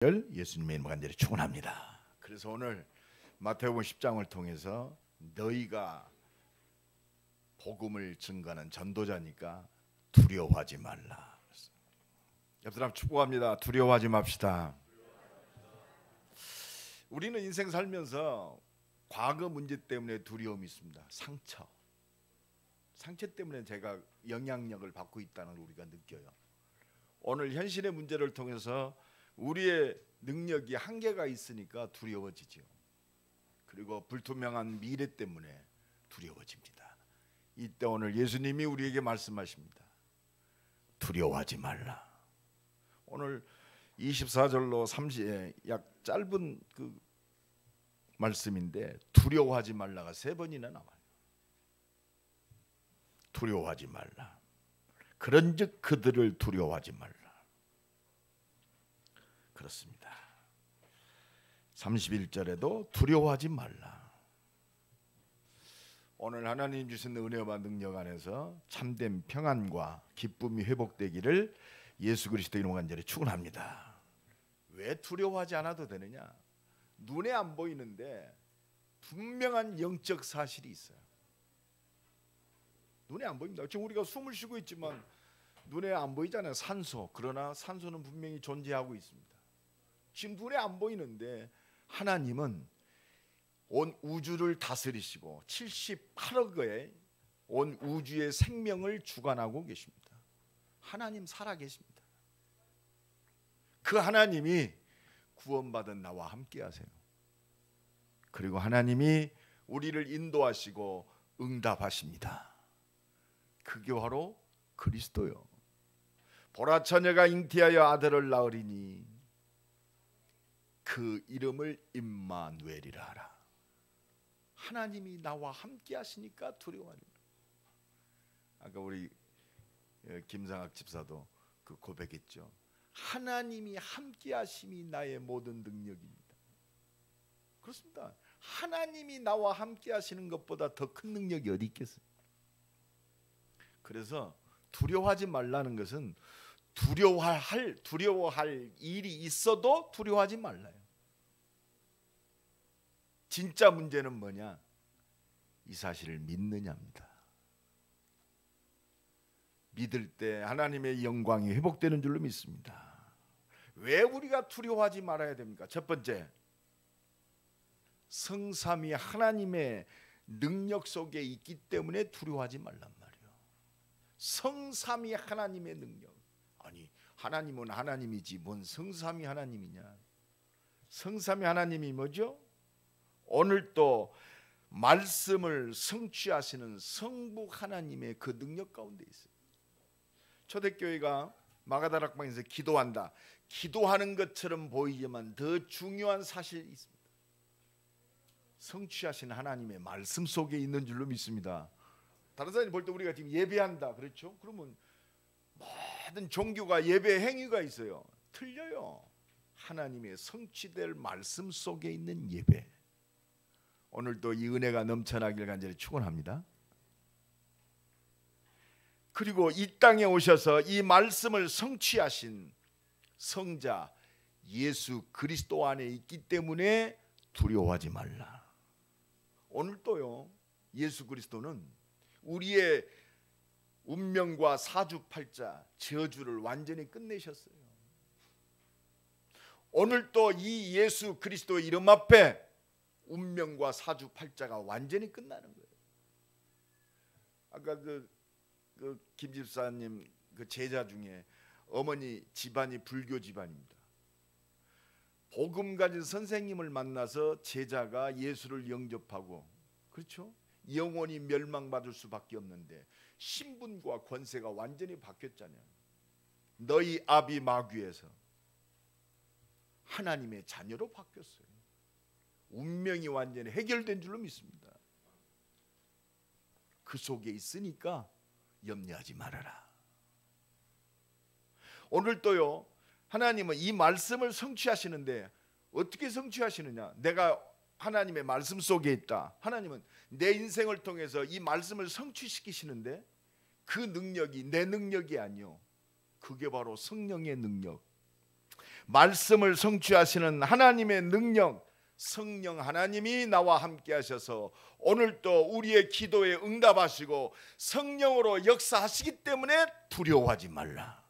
예수님의 이름 간절히 축원합니다. 그래서 오늘 마태복음 10장을 통해서 너희가 복음을 증거하는 전도자니까 두려워하지 말라. 옆 사람 축복합니다. 두려워하지 맙시다. 우리는 인생 살면서 과거 문제 때문에 두려움이 있습니다. 상처 때문에 제가 영향력을 받고 있다는 걸 우리가 느껴요. 오늘 현실의 문제를 통해서 우리의 능력이 한계가 있으니까 두려워지죠. 그리고 불투명한 미래 때문에 두려워집니다. 이때 오늘 예수님이 우리에게 말씀하십니다. 두려워하지 말라. 오늘 24절로 30에 약 짧은 그 말씀인데 두려워하지 말라가 3번이나 나와요. 두려워하지 말라. 그런즉 그들을 두려워하지 말라. 그렇습니다. 31절에도 두려워하지 말라. 오늘 하나님 주신 은혜와 능력 안에서 참된 평안과 기쁨이 회복되기를 예수 그리스도 이름으로 간절히 축원합니다. 왜 두려워하지 않아도 되느냐? 눈에 안 보이는데 분명한 영적 사실이 있어요. 눈에 안 보입니다. 지금 우리가 숨을 쉬고 있지만 눈에 안 보이잖아요. 산소. 그러나 산소는 분명히 존재하고 있습니다. 지금 눈에 안 보이는데 하나님은 온 우주를 다스리시고 78억의 온 우주의 생명을 주관하고 계십니다. 하나님 살아계십니다. 그 하나님이 구원받은 나와 함께 하세요. 그리고 하나님이 우리를 인도하시고 응답하십니다. 그게 바로 그리스도요. 보라 처녀가 잉태하여 아들을 낳으리니 그 이름을 임마누엘이라 하라. 하나님이 나와 함께 하시니까 두려워하는 거예요. 아까 우리 김상학 집사도 그 고백했죠. 하나님이 함께 하심이 나의 모든 능력입니다. 그렇습니다. 하나님이 나와 함께 하시는 것보다 더 큰 능력이 어디 있겠어요? 그래서 두려워하지 말라는 것은 두려워할 일이 있어도 두려워하지 말라요. 진짜 문제는 뭐냐? 이 사실을 믿느냐입니다. 믿을 때 하나님의 영광이 회복되는 줄로 믿습니다. 왜 우리가 두려워하지 말아야 됩니까? 첫 번째, 성삼위 하나님의 능력 속에 있기 때문에 두려워하지 말란 말이에요. 성삼위 하나님의 능력. 아니, 하나님은 하나님이지 뭔 성삼위 하나님이냐? 성삼위 하나님이 뭐죠? 오늘 또 말씀을 성취하시는 성부 하나님의 그 능력 가운데 있어요. 초대교회가 마가다락방에서 기도한다. 기도하는 것처럼 보이지만 더 중요한 사실이 있습니다. 성취하신 하나님의 말씀 속에 있는 줄로 믿습니다. 다른 사람이 볼 때 우리가 지금 예배한다 그렇죠? 그러면 모든 종교가 예배 행위가 있어요. 틀려요. 하나님의 성취될 말씀 속에 있는 예배. 오늘도 이 은혜가 넘쳐나길 간절히 축원합니다. 그리고 이 땅에 오셔서 이 말씀을 성취하신 성자 예수 그리스도 안에 있기 때문에 두려워하지 말라. 오늘도요, 예수 그리스도는 우리의 운명과 사주팔자 저주를 완전히 끝내셨어요. 오늘도 이 예수 그리스도의 이름 앞에 운명과 사주팔자가 완전히 끝나는 거예요. 아까 그 김 집사님 그 제자 중에 어머니 집안이 불교 집안입니다. 복음 가진 선생님을 만나서 제자가 예수를 영접하고, 그렇죠? 영원히 멸망받을 수밖에 없는데 신분과 권세가 완전히 바뀌었잖아요. 너희 아비 마귀에서 하나님의 자녀로 바뀌었어요. 운명이 완전히 해결된 줄로 믿습니다. 그 속에 있으니까 염려하지 말아라. 오늘도요, 하나님은 이 말씀을 성취하시는데 어떻게 성취하시느냐? 내가 하나님의 말씀 속에 있다. 하나님은 내 인생을 통해서 이 말씀을 성취시키시는데 그 능력이 내 능력이 아니요, 그게 바로 성령의 능력, 말씀을 성취하시는 하나님의 능력, 성령 하나님이 나와 함께 하셔서 오늘도 우리의 기도에 응답하시고 성령으로 역사하시기 때문에 두려워하지 말라.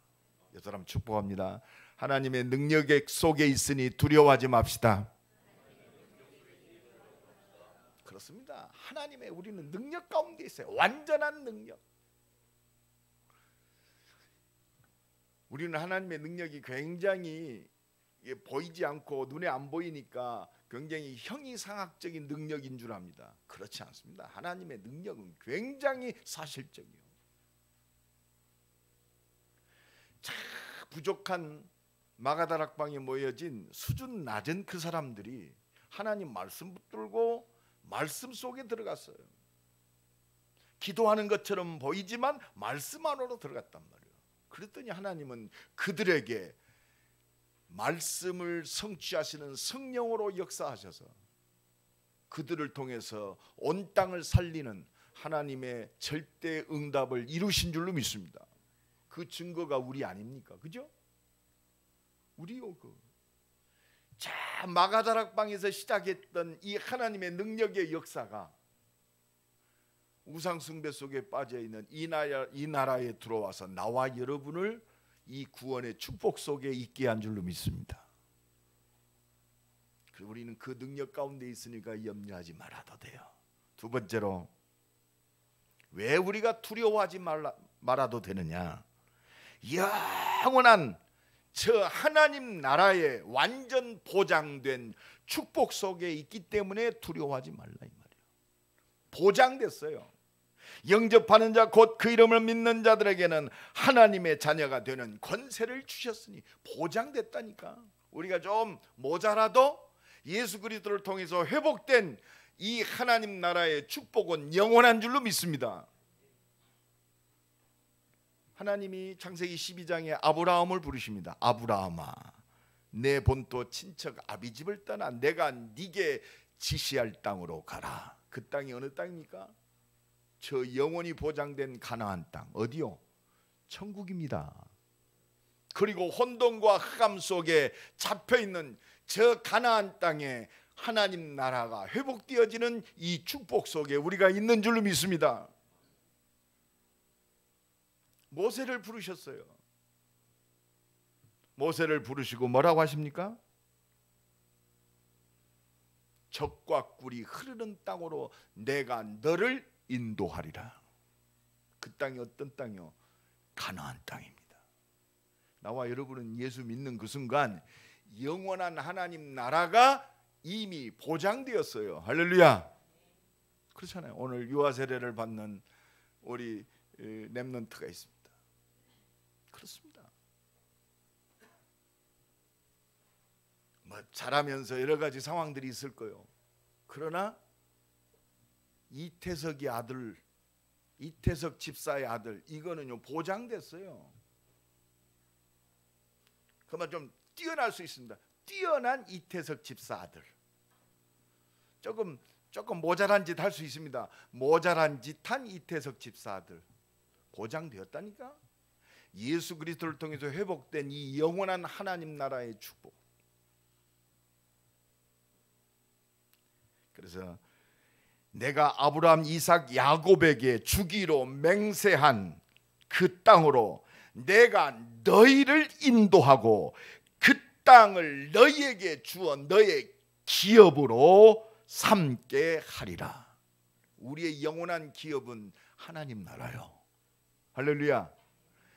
이 사람 축복합니다. 하나님의 능력 속에 있으니 두려워하지 맙시다. 그렇습니다. 하나님의 우리는 능력 가운데 있어요. 완전한 능력. 우리는 하나님의 능력이 굉장히 보이지 않고 눈에 안 보이니까 굉장히 형이상학적인 능력인 줄 압니다. 그렇지 않습니다. 하나님의 능력은 굉장히 사실적이에요. 참 부족한 마가다락방에 모여진 수준 낮은 그 사람들이 하나님 말씀 붙들고 말씀 속에 들어갔어요. 기도하는 것처럼 보이지만 말씀 안으로 들어갔단 말이에요. 그랬더니 하나님은 그들에게 말씀을 성취하시는 성령으로 역사하셔서 그들을 통해서 온 땅을 살리는 하나님의 절대 응답을 이루신 줄로 믿습니다. 그 증거가 우리 아닙니까? 그죠? 우리요. 자, 마가다락방에서 시작했던 이 하나님의 능력의 역사가 우상숭배 속에 빠져있는 이 나라에 들어와서 나와 여러분을 이 구원의 축복 속에 있게 한 줄로 믿습니다. 우리는 그 능력 가운데 있으니까 염려하지 말아도 돼요. 두 번째로, 왜 우리가 두려워하지 말아도 되느냐? 영원한 저 하나님 나라에 완전 보장된 축복 속에 있기 때문에 두려워하지 말라 이 말이에요. 보장됐어요. 영접하는 자 곧 그 이름을 믿는 자들에게는 하나님의 자녀가 되는 권세를 주셨으니 보장됐다니까. 우리가 좀 모자라도 예수 그리스도를 통해서 회복된 이 하나님 나라의 축복은 영원한 줄로 믿습니다. 하나님이 창세기 12장에 아브라함을 부르십니다. 아브라함아, 내 본토 친척 아비집을 떠나 내가 네게 지시할 땅으로 가라. 그 땅이 어느 땅입니까? 저 영원히 보장된 가나안 땅. 어디요? 천국입니다. 그리고 혼돈과 흑암 속에 잡혀있는 저 가나안 땅에 하나님 나라가 회복되어지는 이 축복 속에 우리가 있는 줄로 믿습니다. 모세를 부르셨어요. 모세를 부르시고 뭐라고 하십니까? 젖과 꿀이 흐르는 땅으로 내가 너를 인도하리라. 그 땅이 어떤 땅이요? 가나안 땅입니다. 나와 여러분은 예수 믿는 그 순간 영원한 하나님 나라가 이미 보장되었어요. 할렐루야. 그렇잖아요. 오늘 유아 세례를 받는 우리 렘넌트가 있습니다. 그렇습니다. 뭐 자라면서 여러 가지 상황들이 있을 거예요. 그러나 이태석의 아들, 이태석 집사의 아들, 이거는요 보장됐어요. 그만 좀 뛰어날 수 있습니다. 뛰어난 이태석 집사 아들. 조금 모자란 짓 할 수 있습니다. 모자란 짓 한 이태석 집사 아들. 보장되었다니까. 예수 그리스도를 통해서 회복된 이 영원한 하나님 나라의 축복. 그래서 내가 아브라함, 이삭, 야곱에게 주기로 맹세한 그 땅으로 내가 너희를 인도하고 그 땅을 너희에게 주어 너의 기업으로 삼게 하리라. 우리의 영원한 기업은 하나님 나라요. 할렐루야.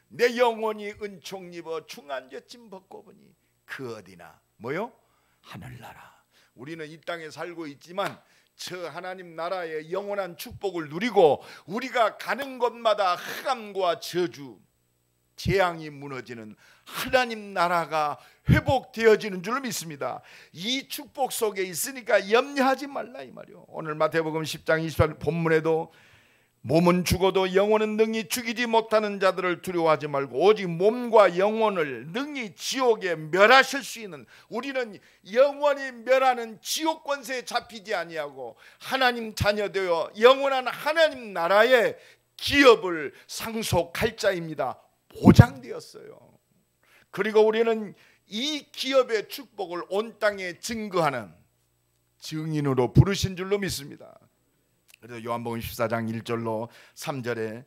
내 영혼이 은총 입어 중한죄짐 벗고 보니 그 어디나 뭐요? 하늘나라. 우리는 이 땅에 살고 있지만 저 하나님 나라의 영원한 축복을 누리고 우리가 가는 곳마다 흑암과 저주, 재앙이 무너지는 하나님 나라가 회복되어지는 줄 믿습니다. 이 축복 속에 있으니까 염려하지 말라 이 말이요. 오늘 마태복음 10장 28절 본문에도 몸은 죽어도 영혼은 능히 죽이지 못하는 자들을 두려워하지 말고 오직 몸과 영혼을 능히 지옥에 멸하실 수 있는, 우리는 영원히 멸하는 지옥 권세에 잡히지 아니하고 하나님 자녀 되어 영원한 하나님 나라의 기업을 상속할 자입니다. 보장되었어요. 그리고 우리는 이 기업의 축복을 온 땅에 증거하는 증인으로 부르신 줄로 믿습니다. 그래서 요한복음 14장 1절로 3절에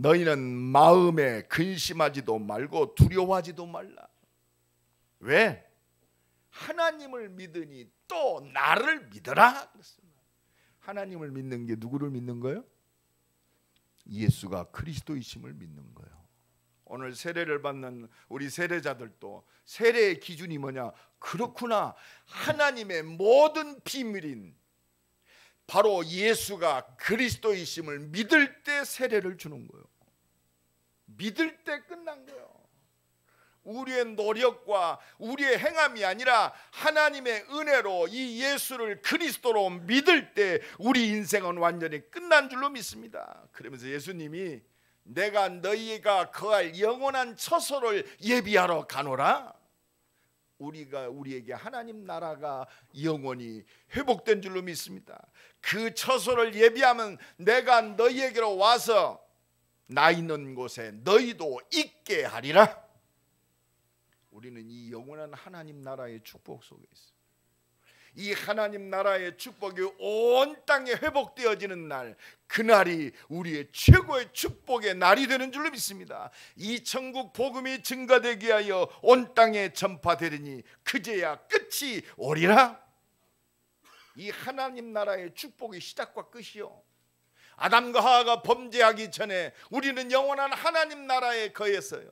너희는 마음에 근심하지도 말고 두려워하지도 말라. 왜? 하나님을 믿으니 또 나를 믿어라 그랬습니다. 하나님을 믿는 게 누구를 믿는 거예요? 예수가 그리스도이심을 믿는 거예요. 오늘 세례를 받는 우리 세례자들도 세례의 기준이 뭐냐? 그렇구나, 하나님의 모든 비밀인 바로 예수가 그리스도이심을 믿을 때 세례를 주는 거예요. 믿을 때 끝난 거예요. 우리의 노력과 우리의 행함이 아니라 하나님의 은혜로 이 예수를 그리스도로 믿을 때 우리 인생은 완전히 끝난 줄로 믿습니다. 그러면서 예수님이 내가 너희가 거할 영원한 처소를 예비하러 가노라. 우리에게 하나님 나라가 영원히 회복된 줄로 믿습니다. 그 처소를 예비하면 내가 너희에게로 와서 나 있는 곳에 너희도 있게 하리라. 우리는 이 영원한 하나님 나라의 축복 속에 있어요. 이 하나님 나라의 축복이 온 땅에 회복되어지는 날, 그날이 우리의 최고의 축복의 날이 되는 줄로 믿습니다. 이 천국 복음이 증거되게 하여 온 땅에 전파되리니 그제야 끝이 오리라. 이 하나님 나라의 축복의 시작과 끝이요, 아담과 하와가 범죄하기 전에 우리는 영원한 하나님 나라에 거했어요.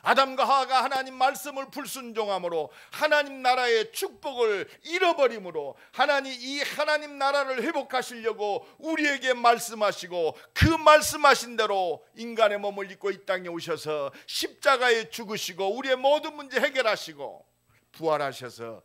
아담과 하와가 하나님 말씀을 불순종함으로 하나님 나라의 축복을 잃어버림으로 이 하나님 나라를 회복하시려고 우리에게 말씀하시고 그 말씀하신 대로 인간의 몸을 입고 이 땅에 오셔서 십자가에 죽으시고 우리의 모든 문제 해결하시고 부활하셔서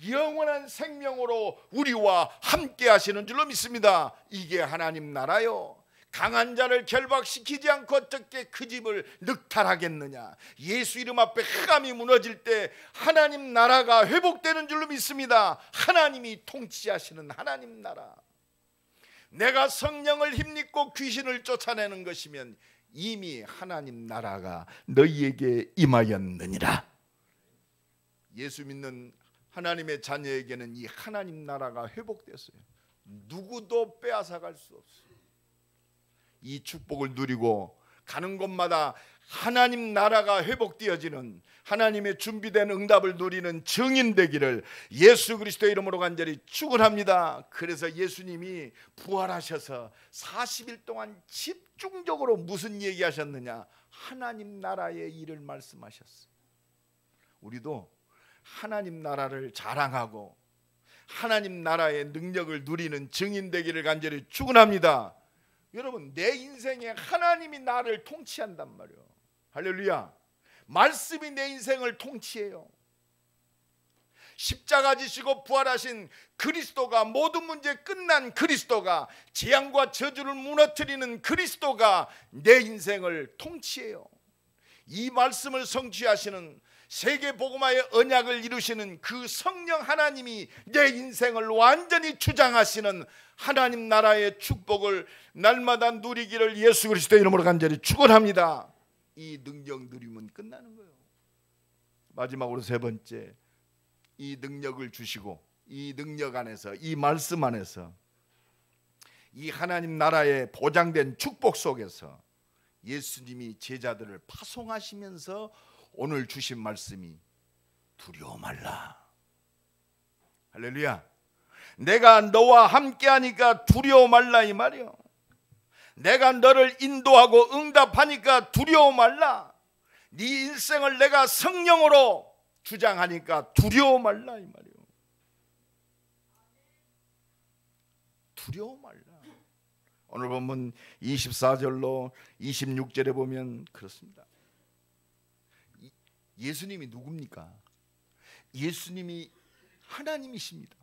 영원한 생명으로 우리와 함께 하시는 줄로 믿습니다. 이게 하나님 나라요. 강한 자를 결박시키지 않고 어떻게 그 집을 늑탈하겠느냐. 예수 이름 앞에 흑암이 무너질 때 하나님 나라가 회복되는 줄로 믿습니다. 하나님이 통치하시는 하나님 나라. 내가 성령을 힘입고 귀신을 쫓아내는 것이면 이미 하나님 나라가 너희에게 임하였느니라. 예수 믿는 하나님의 자녀에게는 이 하나님 나라가 회복됐어요. 누구도 빼앗아갈 수 없어요. 이 축복을 누리고 가는 곳마다 하나님 나라가 회복되어지는 하나님의 준비된 응답을 누리는 증인 되기를 예수 그리스도의 이름으로 간절히 축원합니다. 그래서 예수님이 부활하셔서 40일 동안 집중적으로 무슨 얘기하셨느냐? 하나님 나라의 일을 말씀하셨어요. 우리도 하나님 나라를 자랑하고 하나님 나라의 능력을 누리는 증인 되기를 간절히 축원합니다. 여러분, 내 인생에 하나님이 나를 통치한단 말이에요. 할렐루야. 말씀이 내 인생을 통치해요. 십자가 지시고 부활하신 그리스도가, 모든 문제 끝난 그리스도가, 재앙과 저주를 무너뜨리는 그리스도가 내 인생을 통치해요. 이 말씀을 성취하시는 세계 복음화의 언약을 이루시는 그 성령 하나님이 내 인생을 완전히 주장하시는 하나님 나라의 축복을 날마다 누리기를 예수 그리스도의 이름으로 간절히 축원합니다. 이 능력 누리면 끝나는 거예요. 마지막으로 세 번째, 이 능력을 주시고 이 능력 안에서, 이 말씀 안에서, 이 하나님 나라의 보장된 축복 속에서 예수님이 제자들을 파송하시면서 오늘 주신 말씀이 두려워 말라. 할렐루야. 내가 너와 함께하니까 두려워 말라 이 말이요. 내가 너를 인도하고 응답하니까 두려워 말라. 네 인생을 내가 성령으로 주장하니까 두려워 말라 이 말이요. 두려워 말라. 오늘 본문 24절로 26절에 보면 그렇습니다. 예수님이 누굽니까? 예수님이 하나님이십니다.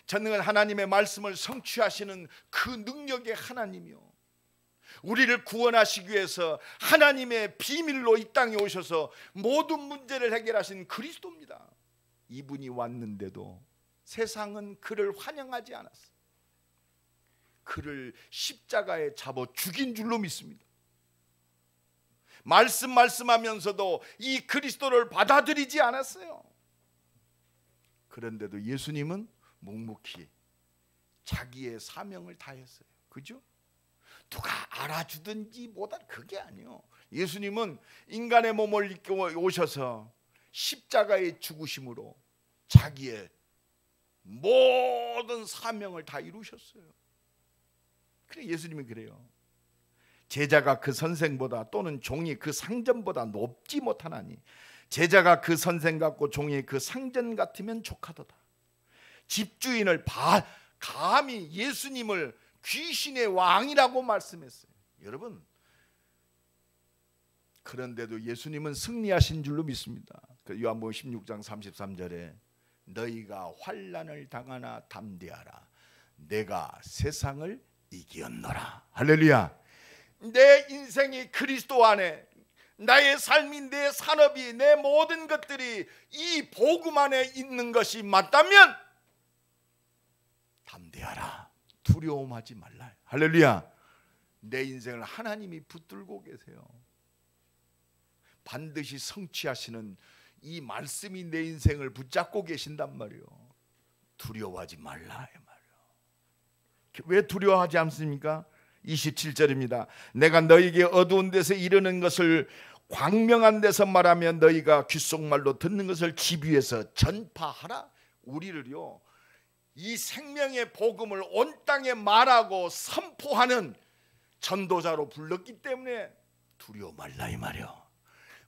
전능한 하나님의 말씀을 성취하시는 그 능력의 하나님이요, 우리를 구원하시기 위해서 하나님의 비밀로 이 땅에 오셔서 모든 문제를 해결하신 그리스도입니다. 이분이 왔는데도 세상은 그를 환영하지 않았어요. 그를 십자가에 잡아 죽인 줄로 믿습니다. 말씀하면서도 이 그리스도를 받아들이지 않았어요. 그런데도 예수님은 묵묵히 자기의 사명을 다했어요. 그죠? 누가 알아주든지 뭐다 그게 아니에요. 예수님은 인간의 몸을 입고 오셔서 십자가의 죽으심으로 자기의 모든 사명을 다 이루셨어요. 그래 예수님이 그래요. 제자가 그 선생보다 또는 종이 그 상전보다 높지 못하나니 제자가 그 선생 같고 종이 그 상전 같으면 족하도다. 집주인을 감히 예수님을 귀신의 왕이라고 말씀했어요. 여러분, 그런데도 예수님은 승리하신 줄로 믿습니다. 요한복음 16장 33절에 너희가 환난을 당하나 담대하라. 내가 세상을 이겼노라. 할렐루야. 내 인생이 그리스도 안에, 나의 삶이, 내 산업이, 내 모든 것들이 이 복음 안에 있는 것이 맞다면 담대하라. 두려움하지 말라. 할렐루야. 내 인생을 하나님이 붙들고 계세요. 반드시 성취하시는 이 말씀이 내 인생을 붙잡고 계신단 말이에요. 두려워하지 말라 이 말이에요. 왜 두려워하지 않습니까? 27절입니다. 내가 너희에게 어두운 데서 이르는 것을 광명한 데서 말하면 너희가 귓속말로 듣는 것을 집 위에서 전파하라. 우리를요, 이 생명의 복음을 온 땅에 말하고 선포하는 전도자로 불렀기 때문에 두려워 말라 이 말이요.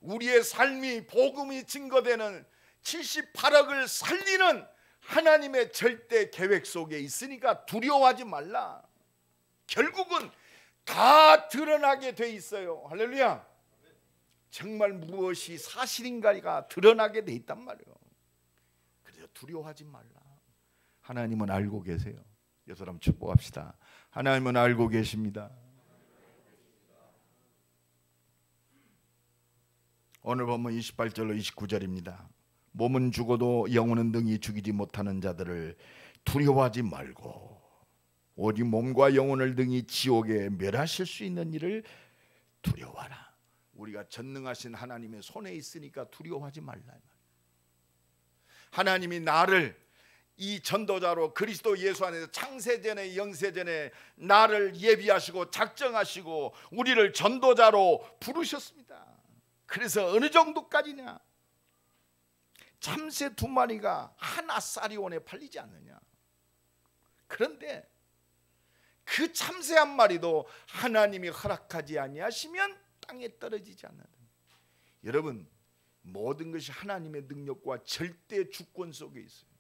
우리의 삶이 복음이 증거되는 78억을 살리는 하나님의 절대 계획 속에 있으니까 두려워하지 말라. 결국은 다 드러나게 돼 있어요. 할렐루야. 정말 무엇이 사실인가가 드러나게 돼 있단 말이에요. 그래서 두려워하지 말라. 하나님은 알고 계세요. 여섯 사람 축복합시다. 하나님은 알고 계십니다. 오늘 보면 28절로 29절입니다. 몸은 죽어도 영혼은 능히 죽이지 못하는 자들을 두려워하지 말고 오직 몸과 영혼을 능히 지옥에 멸하실 수 있는 일을 두려워하라. 우리가 전능하신 하나님의 손에 있으니까 두려워하지 말라. 하나님이 나를 이 전도자로 그리스도 예수 안에서 창세전에 영세전에 나를 예비하시고 작정하시고 우리를 전도자로 부르셨습니다. 그래서 어느 정도까지냐? 참새 2마리가 한 아사리온에 팔리지 않느냐? 그런데 그 참새 한 마리도 하나님이 허락하지 아니하시면 땅에 떨어지지 않는다. 여러분, 모든 것이 하나님의 능력과 절대 주권 속에 있어요.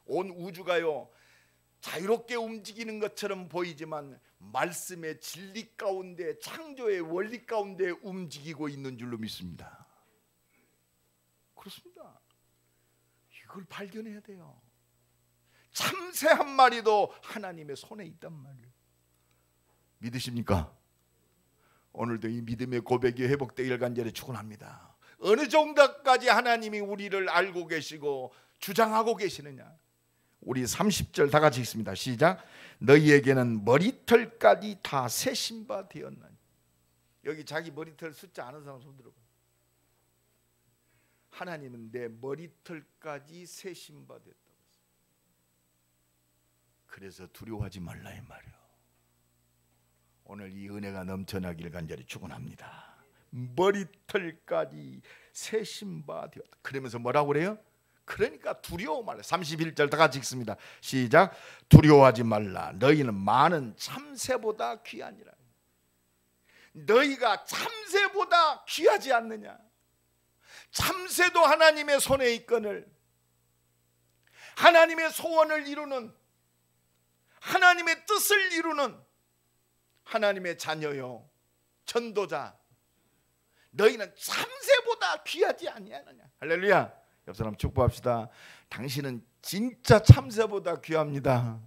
온 우주가요 자유롭게 움직이는 것처럼 보이지만 말씀의 진리 가운데, 창조의 원리 가운데 움직이고 있는 줄로 믿습니다. 그렇습니다. 이걸 발견해야 돼요. 참새 한 마리도 하나님의 손에 있단 말이에요. 믿으십니까? 오늘도 이 믿음의 고백이 회복되기를 간절히 축원합니다. 어느 정도까지 하나님이 우리를 알고 계시고 주장하고 계시느냐? 우리 30절 다 같이 읽습니다. 시작. 너희에게는 머리털까지 다 세신 바 되었나니. 여기 자기 머리털 숫자 아는 사람 손 들어봐. 하나님은 내 머리털까지 세신 바 됐다고 했어요. 그래서 두려워하지 말라 이 말이에요. 오늘 이 은혜가 넘쳐나기를 간절히 축원합니다. 머리털까지 세신 바 되었다. 그러면서 뭐라고 그래요? 그러니까 두려워 말라. 31절 다 같이 읽습니다. 시작. 두려워하지 말라. 너희는 많은 참새보다 귀하니라. 너희가 참새보다 귀하지 않느냐? 참새도 하나님의 손에 있거늘 하나님의 소원을 이루는, 하나님의 뜻을 이루는 하나님의 자녀요, 전도자, 너희는 참새보다 귀하지 아니하느냐. 할렐루야. 옆 사람 축복합시다. 당신은 진짜 참새보다 귀합니다.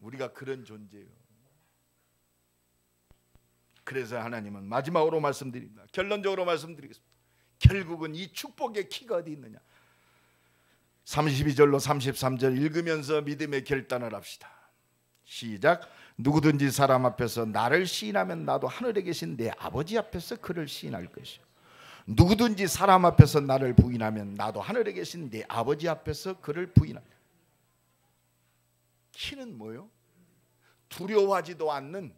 우리가 그런 존재예요. 그래서 하나님은 마지막으로 말씀드립니다. 결론적으로 말씀드리겠습니다. 결국은 이 축복의 키가 어디 있느냐? 32절로 33절 읽으면서 믿음의 결단을 합시다. 시작. 누구든지 사람 앞에서 나를 시인하면 나도 하늘에 계신 내 아버지 앞에서 그를 시인할 것이요 누구든지 사람 앞에서 나를 부인하면 나도 하늘에 계신 내 아버지 앞에서 그를 부인할. 키는 뭐요? 두려워하지도 않는,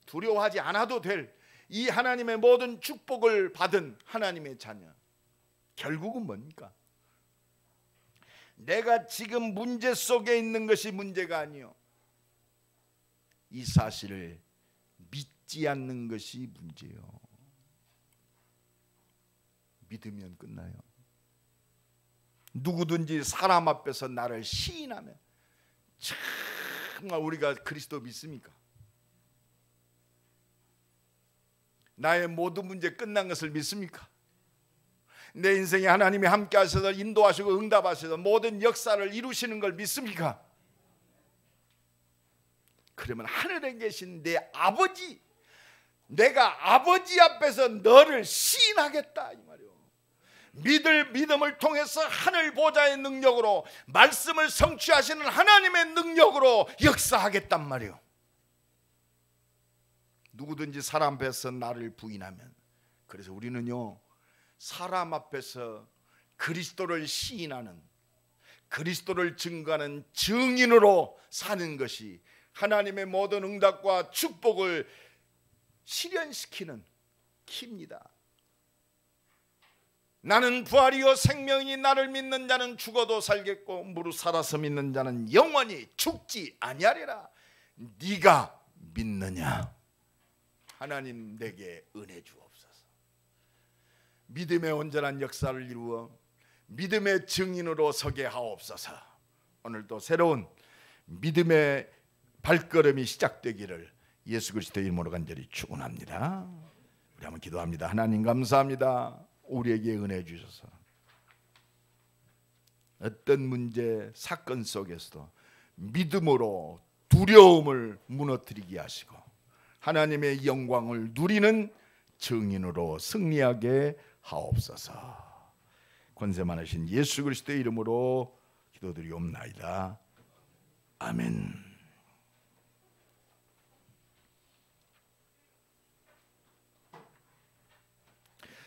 두려워하지 않아도 될 이 하나님의 모든 축복을 받은 하나님의 자녀. 결국은 뭡니까? 내가 지금 문제 속에 있는 것이 문제가 아니요 이 사실을 믿지 않는 것이 문제요. 믿으면 끝나요. 누구든지 사람 앞에서 나를 시인하면, 정말 우리가 그리스도 믿습니까? 나의 모든 문제 끝난 것을 믿습니까? 내 인생에 하나님이 함께 하셔서 인도하시고 응답하셔서 모든 역사를 이루시는 걸 믿습니까? 그러면 하늘에 계신 내 아버지, 내가 아버지 앞에서 너를 시인하겠다 이 말이요. 믿음을 통해서 하늘 보좌의 능력으로, 말씀을 성취하시는 하나님의 능력으로 역사하겠단 말이요. 누구든지 사람 앞에서 나를 부인하면, 그래서 우리는요 사람 앞에서 그리스도를 시인하는, 그리스도를 증거하는 증인으로 사는 것이 하나님의 모든 응답과 축복을 실현시키는 키입니다. 나는 부활이요 생명이니 나를 믿는 자는 죽어도 살겠고 무릇 살아서 믿는 자는 영원히 죽지 아니하리라. 네가 믿느냐? 하나님 내게 은혜 주옵소서. 믿음의 온전한 역사를 이루어 믿음의 증인으로 서게 하옵소서. 오늘도 새로운 믿음의 발걸음이 시작되기를 예수 그리스도의 이름으로 간절히 축원합니다. 우리 한번 기도합니다. 하나님 감사합니다. 우리에게 은혜 주셔서 어떤 문제 사건 속에서도 믿음으로 두려움을 무너뜨리게 하시고 하나님의 영광을 누리는 증인으로 승리하게 하옵소서. 권세 많으신 예수 그리스도의 이름으로 기도드리옵나이다. 아멘.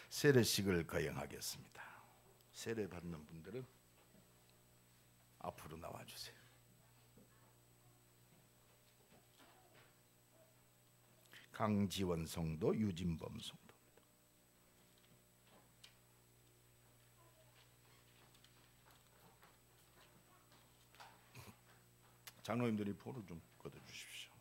세례식을 거행하겠습니다. 세례 받는 분들은 앞으로 나와주세요. 강지원 성도, 유진범 성도. 장로님들이 포를 좀 걷어주십시오.